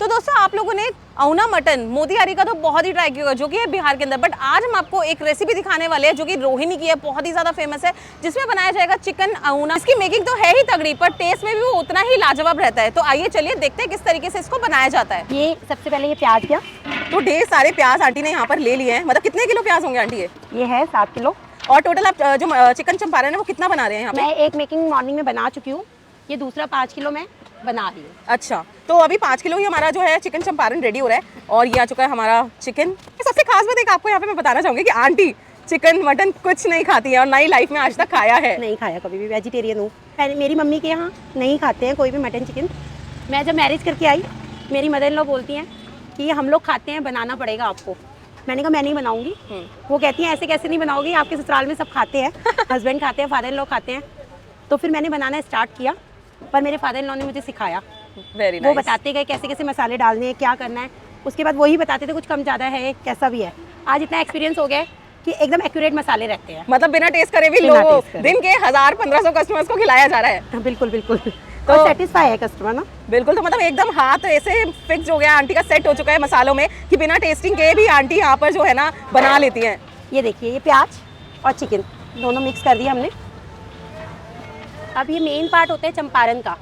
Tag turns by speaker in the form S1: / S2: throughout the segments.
S1: तो दोस्तों आप लोगों ने अउना मटन मोतिहारी का तो बहुत ही ट्राई किया होगा, जो कि है बिहार के अंदर, बट आज हम आपको एक रेसिपी दिखाने वाले हैं जो कि रोहिणी की है, बहुत ही ज्यादा फेमस है, जिसमें बनाया जाएगा चिकन अउना। इसकी मेकिंग तो है ही तगड़ी, पर टेस्ट में भी वो उतना ही लाजवाब रहता है। तो आइए चलिए देखते हैं किस तरीके से इसको बनाया जाता है।
S2: ये सबसे पहले ये प्याज किया,
S1: तो ढेर सारे प्याज आंटी ने यहाँ पर ले लिए हैं। मतलब कितने किलो प्याज होंगे आंटी?
S2: ये है 7 किलो।
S1: और टोटल आप जो चिकन चंपारण है वो कितना बना रहे हैं यहाँ पे?
S2: मैं एक मेकिंग मॉर्निंग में बना चुकी हूँ, ये दूसरा 5 किलो मैं बना रही हूँ।
S1: अच्छा, तो अभी 5 किलो ही हमारा जो है चिकन चंपारण रेडी हो रहा है और ये आ चुका है हमारा चिकन। सबसे खास बात एक आपको यहाँ पे मैं बताना चाहूँगी कि आंटी चिकन मटन कुछ नहीं खाती है और ना ही लाइफ में आज तक खाया है।
S2: नहीं खाया कभी भी, वेजिटेरियन हूँ। मेरी मम्मी के यहाँ नहीं खाते हैं कोई भी मटन चिकन। मैं जब मैरिज करके आई, मेरी मदर इन लॉ बोलती हैं कि ये हम लोग खाते हैं, बनाना पड़ेगा आपको। मैंने कहा मैं नहीं बनाऊंगी। वो कहती हैं ऐसे कैसे नहीं बनाओगी, आपके ससुराल में सब खाते हैं, हस्बैंड खाते हैं, फादर इन लॉ खाते हैं। तो फिर मैंने बनाना स्टार्ट किया, पर मेरे फादर इन लॉ ने मुझे सिखाया।
S1: Very
S2: वो
S1: nice.
S2: बताते गए कैसे कैसे मसाले डालने हैं, क्या करना है। उसके बाद वही बताते थे कुछ कम ज़्यादा है, कैसा भी है। आज इतना एक्सपीरियंस हो गया है कि एकदम एक्यूरेट मसाले रहते हैं।
S1: मतलब बिना टेस्ट करे भी लोग दिन के 1000-1500 कस्टमर्स को खिलाया जा रहा है।
S2: बिल्कुल बिल्कुल। तो सेटिस्फाई है कस्टमर ना।
S1: बिल्कुल, तो मतलब एकदम हाथ ऐसे फिक्स हो गया, आंटी का सेट हो चुका है मसालों में कि बिना टेस्टिंग के भी आंटी यहाँ पर जो है ना बना लेती हैं।
S2: ये देखिए, ये प्याज और चिकन दोनों मिक्स कर दिया हमने। अब ये मेन पार्ट होता है चंपारण का,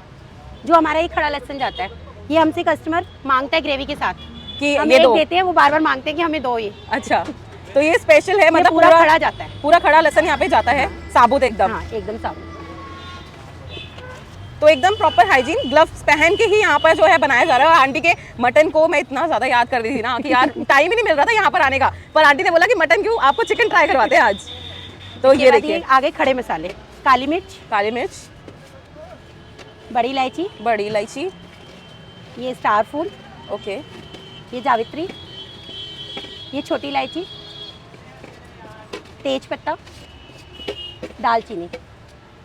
S2: जो हमारा एक खड़ा लहसुन जाता है। ये हमसे कस्टमर मांगता है ग्रेवी के साथ
S1: कि
S2: हम
S1: ये
S2: एक
S1: दो
S2: देते हैं, वो बार बार मांगते हैं कि हमें दो। ये
S1: अच्छा, तो ये स्पेशल है, मतलब
S2: पूरा खड़ा जाता है,
S1: पूरा खड़ा लहसुन यहाँ पे जाता है, साबुत एकदम।
S2: हाँ, एकदम साबुत।
S1: तो एकदम प्रॉपर हाइजीन ग्लव्स पहन के ही यहाँ पर जो है बनाया जा रहा है। और आंटी के मटन को मैं इतना ज्यादा याद कर रही थी ना कि यार टाइम ही नहीं मिल रहा था यहाँ पर आने का, पर आंटी ने बोला कि मटन क्यों, आपको चिकन ट्राई करवाते हैं आज। तो ये देखिए
S2: आगे खड़े मसाले, काली मिर्च, बड़ी इलायची, ये स्टार फूल,
S1: ओके,
S2: ये जावित्री, ये छोटी इलायची, तेज पत्ता, दालचीनी,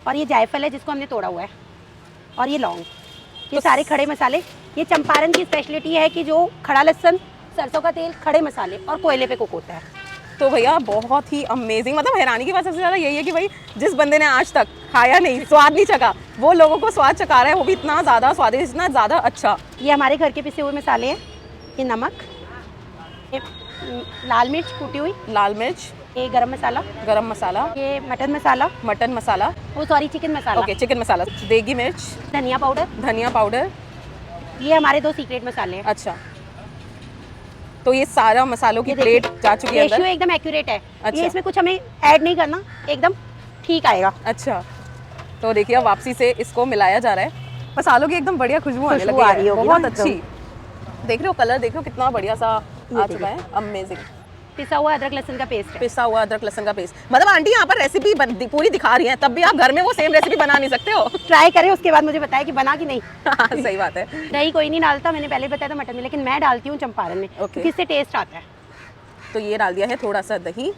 S2: और ये जायफल है जिसको हमने तोड़ा हुआ है, और ये लौंग। ये
S1: तो
S2: सारे खड़े मसाले। ये चंपारण की स्पेशलिटी है कि जो खड़ा लहसुन, सरसों का तेल, खड़े मसाले और कोयले पे कुक होता है।
S1: तो भैया बहुत ही अमेजिंग, मतलब हैरानी की बात सबसे ज़्यादा यही है कि भाई जिस बंदे ने आज तक खाया नहीं, स्वाद नहीं चखा, वो लोगों को स्वाद चखा रहा है, वो भी इतना ज़्यादा स्वादिष्ट, इतना ज़्यादा अच्छा।
S2: ये हमारे घर के पिसे हुए मसाले हैं। ये नमक, ये लाल मिर्च कुटी हुई,
S1: लाल मिर्च,
S2: ये गरम मसाला, ये मटन मसाला, वो सॉरी चिकन मसाला,
S1: ओके, चिकन मसाला, देगी मिर्च,
S2: धनिया पाउडर। ये हमारे 2 सीक्रेट मसाले हैं।
S1: अच्छा, तो ये सारा मसालों की प्लेट जा चुकी है अंदर।
S2: रेशियो एकदम एक्यूरेट है।
S1: अच्छा।
S2: ये इसमें कुछ हमें ऐड नहीं करना, एकदम ठीक आएगा।
S1: अच्छा, तो देखिए अब वापसी से इसको मिलाया जा रहा है। मसालों की एकदम बढ़िया खुशबू आने लगी है, बहुत अच्छी। देख रहे हो कलर, देख रहे हो कितना बढ़िया सा आ चुका है, अमेजिंग।
S2: पिसा हुआ अदरक लहसुन का पेस्ट।
S1: मतलब आंटी यहाँ पर रेसिपी पूरी दिखा रही हैं, तब भी आप घर में वो सेम रेसिपी बना नहीं सकते हो।
S2: ट्राई करें, उसके बाद मुझे बताया कि बना कि नहीं।
S1: हाँ, सही बात है।
S2: दही कोई नहीं डालता, मैंने पहले बताया था मटन में, लेकिन मैं डालती हूँ चंपारण में, क्योंकि इससे टेस्ट आता है।
S1: तो ये डाल दिया है थोड़ा सा दही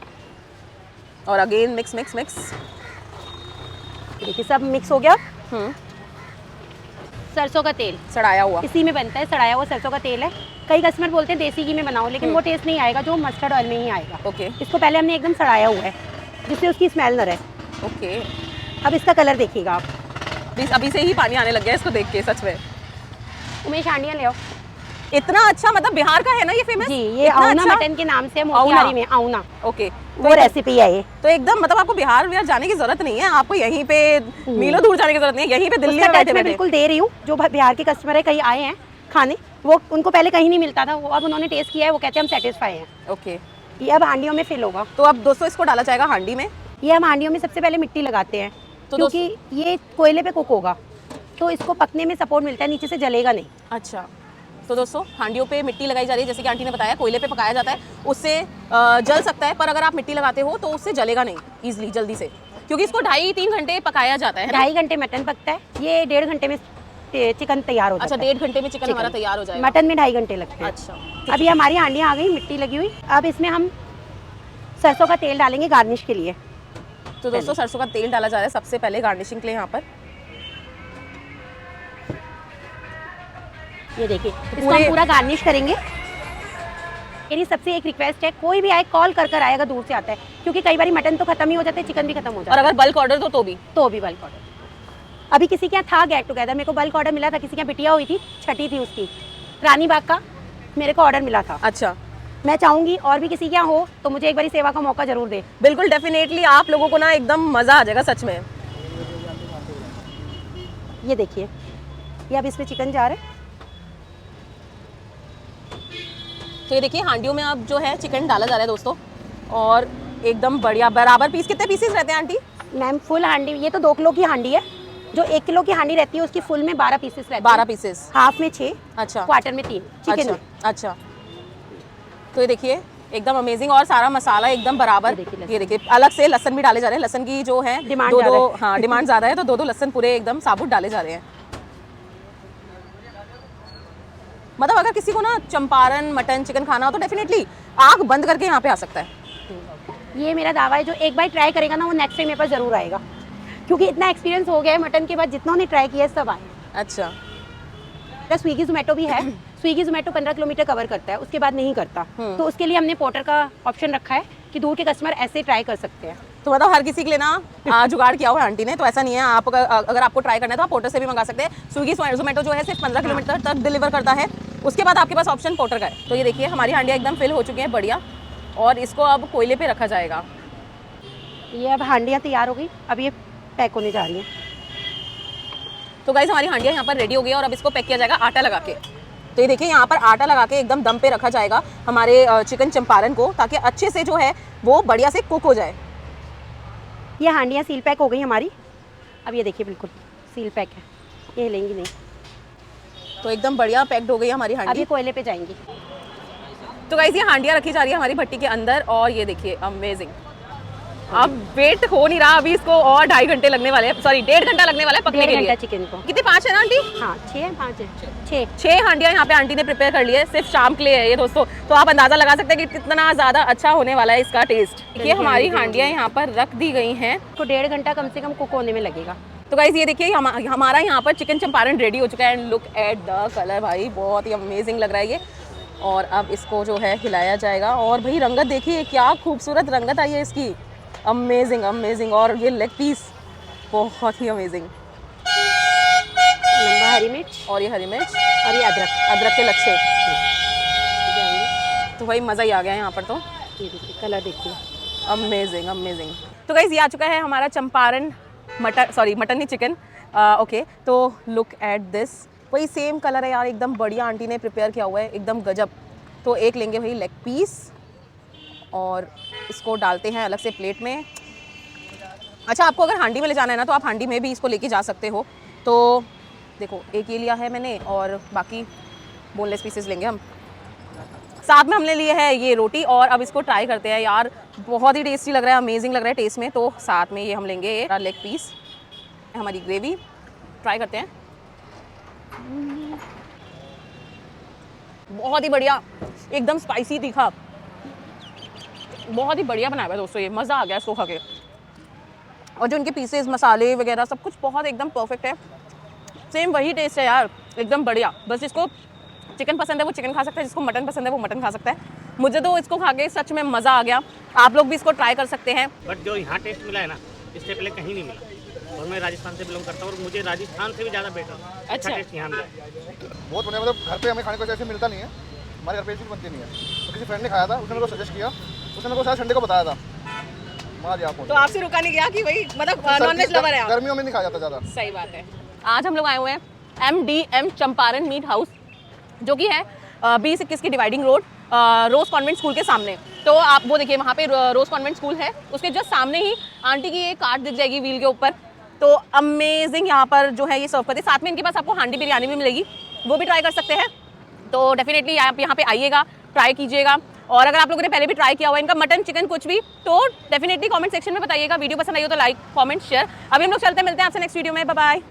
S1: और अगेन मिक्स।
S2: देखिए सब मिक्स हो गया। सरसों का तेल
S1: सड़ाया हुआ,
S2: इसी में बनता है, सड़ाया हुआ सरसों का तेल है। कई कस्टमर बोलते हैं देसी घी में बनाओ, लेकिन वो टेस्ट नहीं आएगा जो मस्टर्ड ऑयल में ही आएगा।
S1: ओके,
S2: इसको पहले हमने एकदम सड़ाया हुआ है, जिससे उसकी स्मेल न रहे।
S1: ओके,
S2: अब इसका कलर देखिएगा आप।
S1: प्लीज, अभी से ही पानी आने लग गया इसको देख के, सच में।
S2: उमेश हांडिया ले आओ।
S1: इतना अच्छा, मतलब बिहार का है ना ये फेमस?
S2: जी, ये अउना मटन के नाम से है, मोतिहारी में अउना।
S1: ओके,
S2: वो रेसिपी है ये।
S1: तो एकदम मतलब आपको बिहार जाने की जरूरत नहीं है, आपको यहीं पे मीलों दूर जाने की जरूरत नहीं है, यहीं पे दिल्ली में बैठे
S2: मैं बिल्कुल दे रही हूँ। जो बिहार के कस्टमर है, कहीं आए हैं खाने, वो उनको पहले कहीं नहीं मिलता था, वो अब उन्होंने टेस्ट किया है, वो कहते हैं हम सेटिस्फाई हैं।
S1: ओके,
S2: ये अब हांडियों में फिल होगा।
S1: तो अब दोस्तों इसको डाला जाएगा हांडी में।
S2: ये हम हांडियों में सबसे पहले मिट्टी लगाते हैं, क्योंकि ये कोयले पे कुक होगा, तो इसको पकने में सपोर्ट मिलता है, नीचे से जलेगा नहीं।
S1: अच्छा, तो दोस्तों हांडियों पे मिट्टी लगाई जा रही है, जैसे कि आंटी ने बताया कोयले पे पकाया जाता है, उससे जल सकता है, पर अगर आप मिट्टी लगाते हो तो उससे जलेगा नहीं ईजिली, जल्दी से, क्योंकि इसको 2.5-3 घंटे पकाया जाता है।
S2: 2.5 घंटे मटन पकता है, ये 1.5 घंटे में चिकन तैयार हो जाता है।
S1: अच्छा, 1.5 घंटे में चिकन हमारा तैयार हो जाएगा।
S2: मटन में 2.5 घंटे लगते हैं।
S1: अच्छा,
S2: अभी हमारी हांडियाँ आ गई मिट्टी लगी हुई। अब इसमें हम सरसों का तेल डालेंगे गार्निश के लिए।
S1: तो दोस्तों सरसों का तेल डाला जा रहा है सबसे पहले गार्निशिंग के लिए यहाँ पर।
S2: ये देखिए, इसको हम पूरा गार्निश करेंगे। मेरी सबसे एक रिक्वेस्ट है, कोई भी आए कॉल कर आएगा, दूर से आता है, क्योंकि कई बार मटन तो खत्म ही हो जाता है, चिकन भी खत्म हो जाता है।
S1: और अगर बल्क ऑर्डर तो भी
S2: बल्क ऑर्डर। अभी किसी के यहाँ था गेट टुगेदर, मेरे को बल्क ऑर्डर मिला था, किसी के यहाँ बिटिया हुई थी, छठी थी उसकी, रानी बाग का मेरे को ऑर्डर मिला था।
S1: अच्छा,
S2: मैं चाहूंगी और भी किसी के यहाँ हो तो मुझे एक बारी सेवा का मौका जरूर दे।
S1: बिल्कुल डेफिनेटली आप लोगों को ना एकदम मज़ा आ जाएगा सच में।
S2: ये देखिए, ये अब इसमें चिकन जा रहा है।
S1: तो ये देखिए हांडियों में अब जो है चिकन डाला जा रहा है दोस्तों, और एकदम बढ़िया बराबर पीस। कितने पीसेस रहते हैं आंटी?
S2: मैम फुल हांडी, ये तो 2 किलो की हांडी है। जो 1 किलो की हांडी रहती है उसकी फुल में 12 पीसेस रहते हैं।
S1: 12 पीसेस,
S2: हाफ में 6,
S1: अच्छा,
S2: क्वार्टर में 3 चिकन
S1: अच्छा,
S2: में।
S1: अच्छा। तो ये देखिए एकदम अमेजिंग, और सारा मसाला एकदम बराबर। ये देखिए अलग से लहसन भी डाले जा रहे हैं। लहसन की जो है
S2: डिमांड
S1: दो
S2: ज़्यादा है।
S1: हाँ डिमांड ज़्यादा है, तो 2 लहसन पूरे एकदम साबुत डाले जा रहे हैं। मतलब अगर किसी को ना चंपारण मटन चिकन खाना हो तो डेफिनेटली आँख बंद करके यहाँ पे आ सकता है।
S2: ये मेरा दावा है, जो एक बार ट्राई करेगा ना वो नेक्स्ट टाइम मेरे पास जरूर आएगा, क्योंकि इतना एक्सपीरियंस हो गया है मटन के बाद। जितनों ने ट्राई किया है सब आए।
S1: अच्छा,
S2: स्विगी जोमेटो भी है। स्विगी जोमेटो 15 किलोमीटर कवर करता है, उसके बाद नहीं करता। तो उसके लिए हमने पोर्टर का ऑप्शन रखा है कि दूर के कस्टमर ऐसे ट्राई कर सकते हैं।
S1: तो मतलब हर किसी के लिए ना जुगाड़ किया हुआ है आंटी ने, तो ऐसा नहीं है। आप अगर आपको ट्राई करना है तो आप पोर्टर से भी मंगा सकते हैं। स्विगी जोमेटो जो है सिर्फ 15 किलोमीटर तक डिलीवर करता है, उसके बाद आपके पास ऑप्शन पोर्टर का है। तो ये देखिए हमारी हांडियाँ एकदम फिल हो चुकी हैं बढ़िया, और इसको अब कोयले पे रखा जाएगा।
S2: ये अब हांडियाँ तैयार हो गई, अब ये पैक होने जा रही हैं।
S1: तो गाइस हमारी हांडियाँ यहाँ पर रेडी हो गई है, और अब इसको पैक किया जाएगा आटा लगा के। तो ये देखिए यहाँ पर आटा लगा के एकदम दम पे रखा जाएगा हमारे चिकन चंपारण को, ताकि अच्छे से जो है वो बढ़िया से कुक हो जाए।
S2: ये हांडियाँ सील पैक हो गई हमारी। अब ये देखिए बिल्कुल सील पैक है, ये लेंगी नहीं।
S1: तो एकदम बढ़िया पैक्ड हो गई है हमारी
S2: अब
S1: हांडी।
S2: ये कोयले पे जाएंगी।
S1: तो गाइस ये हांडियाँ रखी जा रही है हमारी भट्टी के अंदर, और ये देखिए अमेजिंग। अब वेट हो नहीं रहा, अभी इसको और 2.5 घंटे लगने वाले हैं, सॉरी 1.5 घंटा लगने वाला है पकने के
S2: 1.5
S1: लिए।
S2: घंटा चिकन को।
S1: कितने 5 है ना आंटी?
S2: हाँ 6 5
S1: 6 हांडियाँ यहाँ पे आंटी ने प्रिपेयर कर ली है, सिर्फ शाम के लिए है ये दोस्तों। तो आप अंदाजा लगा सकते हैं कि कितना ज़्यादा अच्छा होने वाला है इसका टेस्ट। ये हमारी हांडियाँ यहाँ पर रख दी गई हैं,
S2: तो 1.5 घंटा कम से कम कुक होने में लगेगा।
S1: तो गाइस ये देखिए हमारा यहाँ पर चिकन चंपारण रेडी हो चुका है। And look at the colour, भाई बहुत ही अमेजिंग लग रहा है ये। और अब इसको जो है हिलाया जाएगा, और भाई रंगत देखिए क्या खूबसूरत रंगत आई है इसकी, अमेजिंग अमेजिंग। और ये लेग पीस बहुत ही अमेजिंग,
S2: लंबा हरी मिर्च,
S1: और ये हरी मिर्च,
S2: और ये
S1: अदरक के लच्छे। तो भाई मज़ा ही आ गया यहाँ पर। तो
S2: ये देखिए कलर देखिए,
S1: अमेजिंग अमेजिंग। तो गाइस ये आ चुका है हमारा चंपारण मटन नहीं चिकन। ओके, तो लुक एट दिस, वही सेम कलर है यार, एकदम बढ़िया आंटी ने प्रिपेयर किया हुआ है, एकदम गजब। तो एक लेंगे भाई लेग पीस, और इसको डालते हैं अलग से प्लेट में। अच्छा, आपको अगर हांडी में ले जाना है ना तो आप हांडी में भी इसको लेके जा सकते हो। तो देखो एक ये लिया है मैंने, और बाकी बोनलेस पीसेस लेंगे हम। साथ में हमने लिए है ये रोटी, और अब इसको ट्राई करते हैं यार। बहुत ही टेस्टी लग रहा है, अमेजिंग लग रहा है टेस्ट में। तो साथ में ये हम लेंगे लेग पीस, हमारी ग्रेवी ट्राई करते हैं। बहुत ही बढ़िया, एकदम स्पाइसी तीखा, बहुत ही बढ़िया बनाया हुआ है दोस्तों। ये मज़ा आ गया इसको खा के, और जो उनके पीसेस मसाले वगैरह सब कुछ बहुत एकदम परफेक्ट है। सेम वही टेस्ट है यार, एकदम बढ़िया। बस जिसको चिकन पसंद है वो चिकन खा सकता है, जिसको मटन पसंद है वो मटन खा सकता है। मुझे तो इसको खा के सच में मज़ा आ गया। आप लोग भी इसको ट्राई कर सकते हैं।
S3: बट जो यहाँ टेस्ट मिला है ना, इससे पहले कहीं नहीं मिला। और मैं राजस्थान से बिलोंग करता हूँ, और मुझे राजस्थान से भी ज़्यादा बेटर अच्छा टेस्ट यहाँ मिला।
S4: बहुत बढ़िया, मतलब घर पे हमें खाने को ऐसे मिलता नहीं है, हमारे घर पे ऐसी बनती नहीं है। तो किसी फ्रेंड ने खाया था, उसने मेरे को सजेस्ट किया, उसने मेरे को शायद संडे को बताया था।
S1: तो आपसे रुका नहीं गया कि भाई मतलब नॉनवेज लवर है आप?
S4: गर्मियों में नहीं खाया जाता ज़्यादा।
S1: सही बात है। आज हम लोग आए हुए हैं MDM चंपारण मीट हाउस, जो कि है 20-21 की डिवाइडिंग रोड, रोज कॉन्वेंट स्कूल के सामने। तो आप वो देखिए वहाँ पे रोज कॉन्वेंट स्कूल है, उसके जस्ट सामने ही आंटी की एक कार्ड दिख जाएगी व्हील के ऊपर। तो अमेजिंग यहाँ पर जो है ये सर्व करते हैं। साथ में इनके पास आपको हांडी बिरयानी भी मिलेगी, वो भी ट्राई कर सकते हैं। तो डेफिनेटली आप यहाँ पे आइएगा, ट्राई कीजिएगा। और अगर आप लोगों ने पहले भी ट्राई किया हुआ इनका मटन चिकन कुछ भी, तो डेफिनेटली कमेंट सेक्शन में बताइएगा। वीडियो पसंद आई हो तो लाइक कमेंट शेयर। अभी हम लोग चलते मिलते हैं आपसे नेक्स्ट वीडियो में। Bye bye.